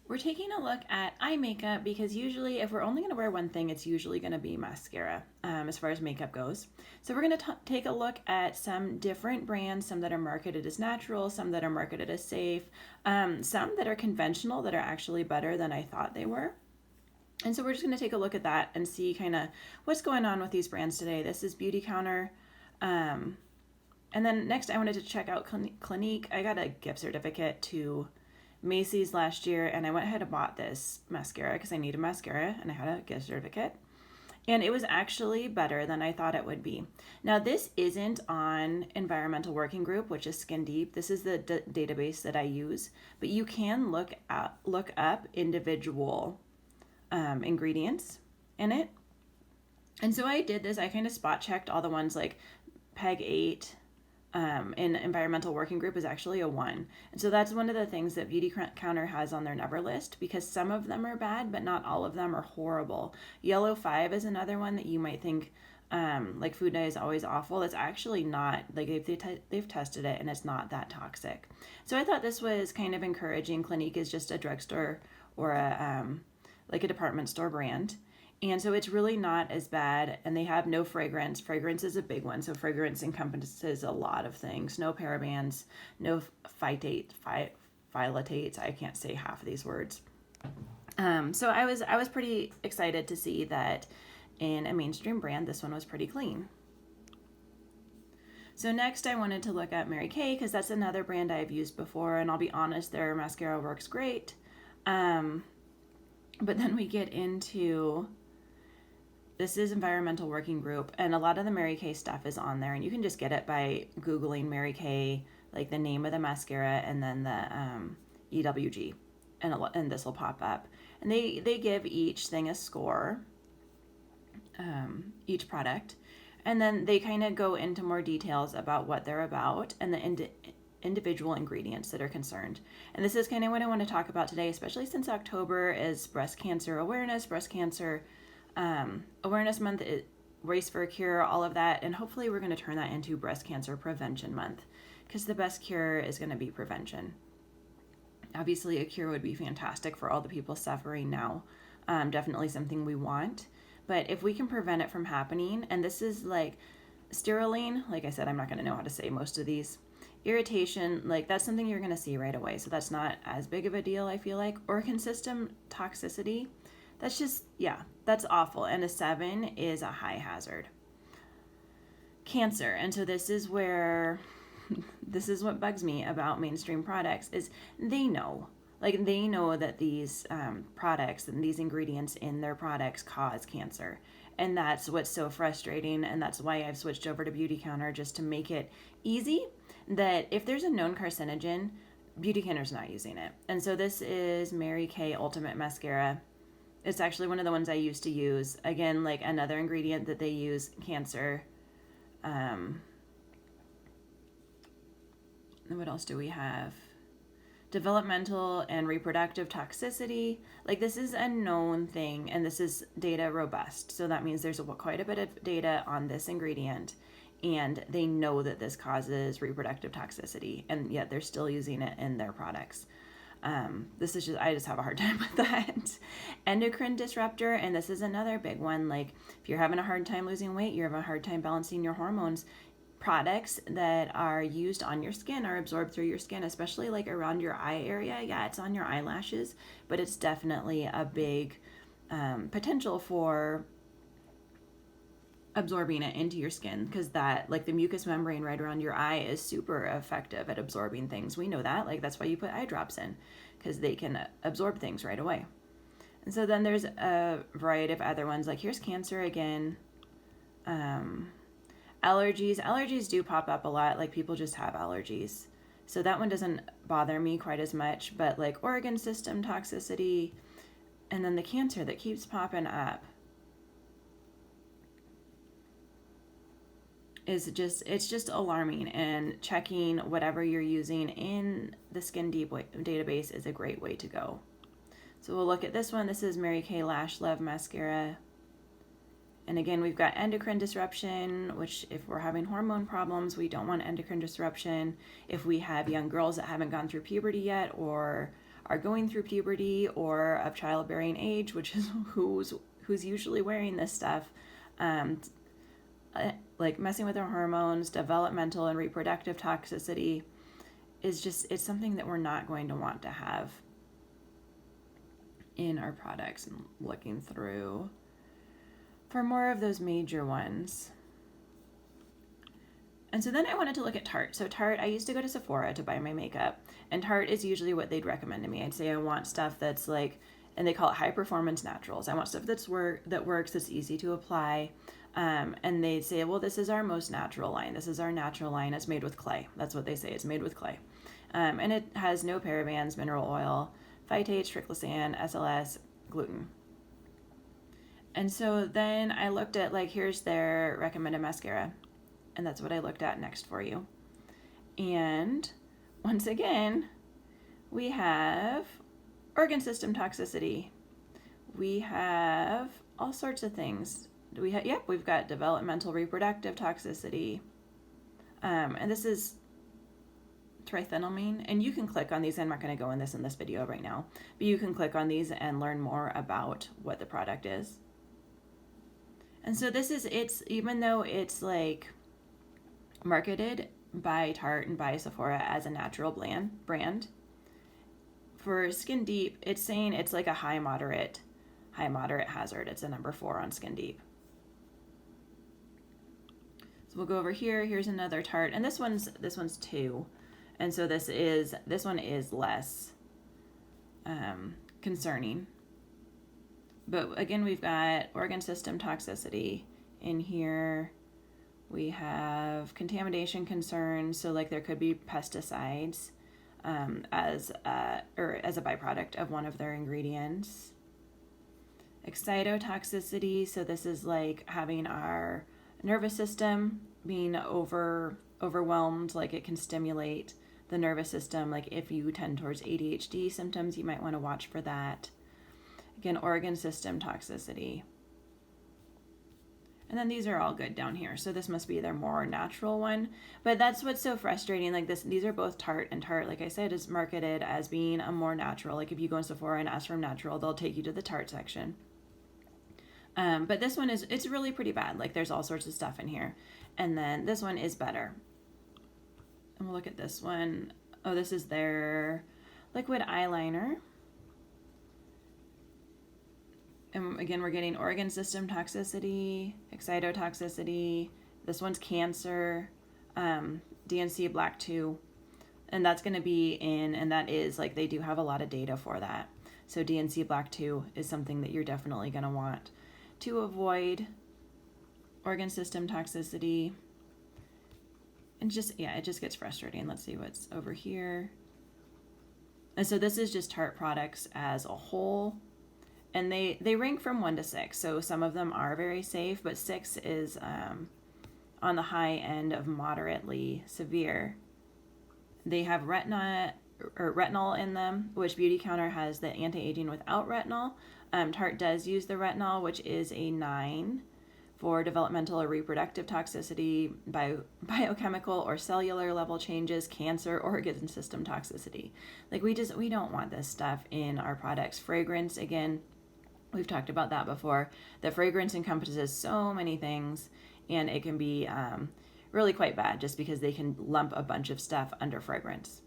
We're taking a look at eye makeup because usually if we're only going to wear one thing, it's usually going to be mascara as far as makeup goes. So we're going to take a look at some different brands, some that are marketed as natural, some that are marketed as safe, some that are conventional that are actually better than I thought they were. And so we're just going to take a look at that and see kind of what's going on with these brands today. This is Beauty Counter. And then next I wanted to check out Clinique. I got a gift certificate to Macy's last year, and I went ahead and bought this mascara because I needed mascara and I had a gift certificate. And it was actually better than I thought it would be. Now, this isn't on Environmental Working Group, which is Skin Deep. This is the database that I use, but you can look up individual ingredients in it. And so I did this. I kind of spot checked all the ones like PEG 8 in Environmental Working Group is actually a 1. And so that's one of the things that Beauty Counter has on their never list, because some of them are bad, but not all of them are horrible. Yellow 5 is another one that you might think like food dye is always awful. It's actually not. Like they've tested it and it's not that toxic. So I thought this was kind of encouraging. Clinique is just a drugstore or like a department store brand. And so it's really not as bad, and they have no fragrance. Fragrance is a big one. So fragrance encompasses a lot of things. No parabens, no phytates. I can't say half of these words. So I was pretty excited to see that in a mainstream brand, this one was pretty clean. So next I wanted to look at Mary Kay because that's another brand I've used before, and I'll be honest, their mascara works great. But then we get into, this is Environmental Working Group, and a lot of the Mary Kay stuff is on there, and you can just get it by Googling Mary Kay, like the name of the mascara and then the EWG, and this will pop up. And they give each thing a score, each product, and then they kind of go into more details about what they're about and the individual ingredients that are concerned. And this is kind of what I want to talk about today, especially since October is breast cancer awareness, breast cancer awareness month, race for a cure, all of that. And hopefully we're going to turn that into breast cancer prevention month, because the best cure is going to be prevention. Obviously a cure would be fantastic for all the people suffering now. Definitely something we want. But if we can prevent it from happening, and this is like sterylene, like I said, I'm not going to know how to say most of these. Irritation, like that's something you're going to see right away. So that's not as big of a deal, I feel like. Organ system toxicity, that's just, yeah, that's awful. And a 7 is a high hazard. Cancer, and so this is where, this is what bugs me about mainstream products, is they know that these products and these ingredients in their products cause cancer. And that's what's so frustrating, and that's why I've switched over to Beauty Counter, just to make it easy, that if there's a known carcinogen, Beauty Counter's not using it. And so this is Mary Kay Ultimate Mascara. It's actually one of the ones I used to use. Again, like another ingredient that they use, cancer. And what else do we have? Developmental and reproductive toxicity. Like this is a known thing, and this is data robust. So that means there's quite a bit of data on this ingredient, and they know that this causes reproductive toxicity, and yet they're still using it in their products. This is just, I just have a hard time with that. Endocrine disruptor, and this is another big one. Like if you're having a hard time losing weight, you're having a hard time balancing your hormones, products that are used on your skin are absorbed through your skin, especially like around your eye area. Yeah, it's on your eyelashes, but it's definitely a big potential for absorbing it into your skin, because that, like the mucous membrane right around your eye is super effective at absorbing things. We know that, like that's why you put eye drops in, because they can absorb things right away. And so then there's a variety of other ones, like here's cancer again. Allergies do pop up a lot, like people just have allergies, so that one doesn't bother me quite as much. But like organ system toxicity, and then the cancer that keeps popping up is just, it's just alarming. And checking whatever you're using in the Skin Deep database is a great way to go. So we'll look at this one. This is Mary Kay Lash Love Mascara. And again, we've got endocrine disruption, which if we're having hormone problems, we don't want endocrine disruption. If we have young girls that haven't gone through puberty yet or are going through puberty or of childbearing age, which is who's usually wearing this stuff, like messing with their hormones, developmental and reproductive toxicity is just, it's something that we're not going to want to have in our products. And looking through for more of those major ones. And so then I wanted to look at Tarte. So Tarte, I used to go to Sephora to buy my makeup, and Tarte is usually what they'd recommend to me. I'd say I want stuff that's like, and they call it high performance naturals. I want stuff that works, that's easy to apply. And they'd say, well, this is our most natural line. This is our natural line. It's made with clay. That's what they say. It's made with clay. And it has no parabens, mineral oil, phytates, triclosan, SLS, gluten. And so then I looked at, like, here's their recommended mascara. And that's what I looked at next for you. And once again, we have organ system toxicity. We have all sorts of things. We've got developmental reproductive toxicity. And this is triethylamine. And you can click on these. I'm not going to go in this video right now, but you can click on these and learn more about what the product is. And so it's even though it's like marketed by Tarte and by Sephora as a natural brand, for Skin Deep, it's saying it's like a high moderate hazard. It's a number 4 on Skin Deep. So we'll go over here. Here's another Tarte, and this one's 2, and so this one is less concerning. But again, we've got organ system toxicity in here. We have contamination concerns, so like there could be pesticides as a byproduct of one of their ingredients. Excitotoxicity, so this is like having our nervous system being overwhelmed, like it can stimulate the nervous system. Like if you tend towards ADHD symptoms, you might want to watch for that. Again, organ system toxicity. And then these are all good down here. So this must be their more natural one. But that's what's so frustrating. Like these are both Tarte, and Tarte, like I said, is marketed as being a more natural. Like if you go in Sephora and ask for natural, they'll take you to the Tarte section. But this one it's really pretty bad. Like there's all sorts of stuff in here. And then this one is better. And we'll look at this one. Oh, this is their liquid eyeliner. And again, we're getting organ system toxicity, excitotoxicity. This one's cancer, DNC Black 2. And that's going to be and that is, like, they do have a lot of data for that. So DNC Black 2 is something that you're definitely going to want to avoid. Organ system toxicity. And it just gets frustrating. Let's see what's over here. And so this is just Tarte products as a whole. And they rank from 1 to 6. So some of them are very safe, but 6 is on the high end of moderately severe. They have retinol in them, which Beauty Counter has the anti-aging without retinol. Tarte does use the retinol, which is a 9 for developmental or reproductive toxicity, biochemical or cellular level changes, cancer, organ system toxicity. Like we don't want this stuff in our products. Fragrance, again, we've talked about that before. The fragrance encompasses so many things, and it can be really quite bad just because they can lump a bunch of stuff under fragrance.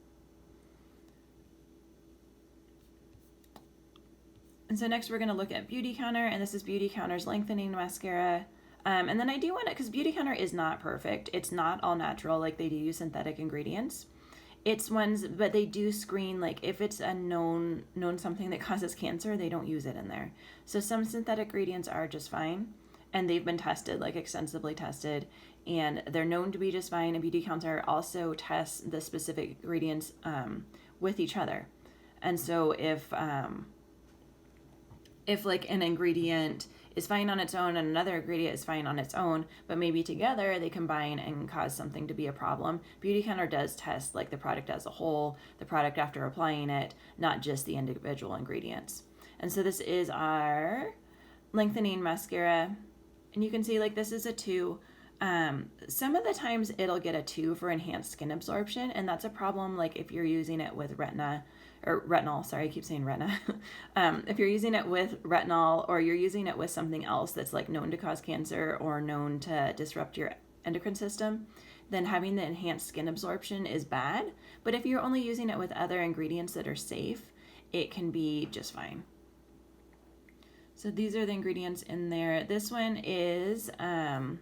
And so next we're going to look at Beauty Counter, and this is Beauty Counter's lengthening mascara. And then I do want to, because Beauty Counter is not perfect. It's not all natural, like they do use synthetic ingredients. It's ones, but they do screen, like if it's a known something that causes cancer, they don't use it in there. So some synthetic ingredients are just fine, and they've been tested, like extensively tested, and they're known to be just fine. And Beauty Counter also tests the specific ingredients with each other. And so if like an ingredient is fine on its own and another ingredient is fine on its own, but maybe together they combine and cause something to be a problem, Beauty Counter does test like the product as a whole, the product after applying it, not just the individual ingredients. And so this is our lengthening mascara, and you can see like this is a 2. Some of the times it'll get a 2 for enhanced skin absorption, and that's a problem like if you're using it with retinol, sorry, I keep saying retina. If you're using it with retinol or you're using it with something else that's like known to cause cancer or known to disrupt your endocrine system, then having the enhanced skin absorption is bad. But if you're only using it with other ingredients that are safe, it can be just fine. So these are the ingredients in there. This one is, I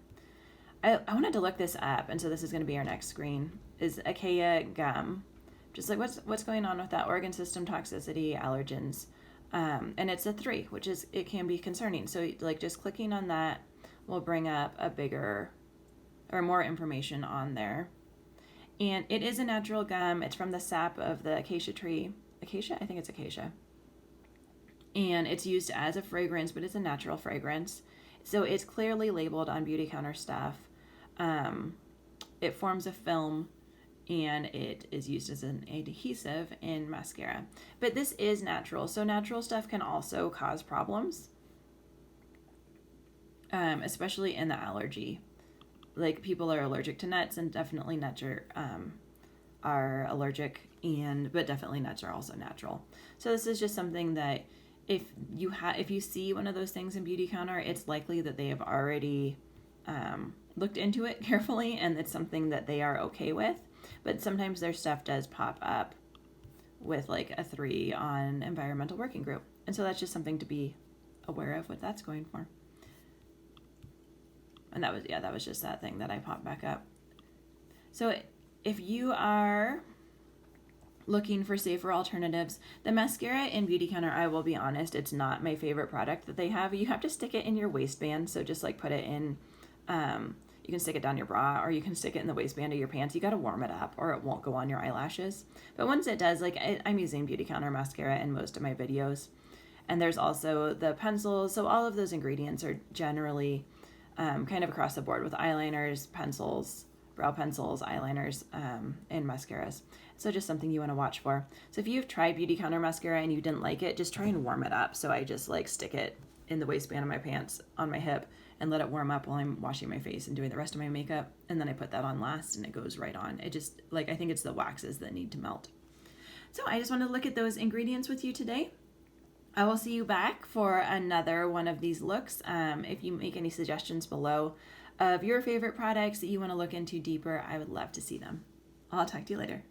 wanted to look this up, and so this is going to be our next screen, is Acacia gum. Just like what's going on with that organ system toxicity, allergens. And it's a 3, which is, it can be concerning. So like just clicking on that will bring up a bigger or more information on there. And it is a natural gum. It's from the sap of the acacia tree. Acacia? I think it's acacia. And it's used as a fragrance, but it's a natural fragrance. So it's clearly labeled on beauty counter stuff. It forms a film, and it is used as an adhesive in mascara. But this is natural, so natural stuff can also cause problems, especially in the allergy. Like people are allergic to nuts, and definitely nuts are allergic, but definitely nuts are also natural. So this is just something that if you see one of those things in beauty counter, it's likely that they have already looked into it carefully, and it's something that they are okay with. But sometimes their stuff does pop up with like a 3 on environmental working group. And so that's just something to be aware of what that's going for. And that was just that thing that I popped back up. So if you are looking for safer alternatives, the mascara in Beauty Counter, I will be honest, it's not my favorite product that they have. You have to stick it in your waistband. So just like put it in, you can stick it down your bra, or you can stick it in the waistband of your pants. You got to warm it up or it won't go on your eyelashes. But once it does, like I'm using Beauty Counter mascara in most of my videos. And there's also the pencils. So all of those ingredients are generally kind of across the board with eyeliners, pencils, brow pencils, eyeliners, and mascaras. So just something you want to watch for. So if you've tried Beauty Counter mascara and you didn't like it, just try and warm it up. So I just like stick it in the waistband of my pants on my hip and let it warm up while I'm washing my face and doing the rest of my makeup. And then I put that on last and it goes right on. It just, like, I think it's the waxes that need to melt. So I just wanted to look at those ingredients with you today. I will see you back for another one of these looks. If you make any suggestions below of your favorite products that you want to look into deeper, I would love to see them. I'll talk to you later.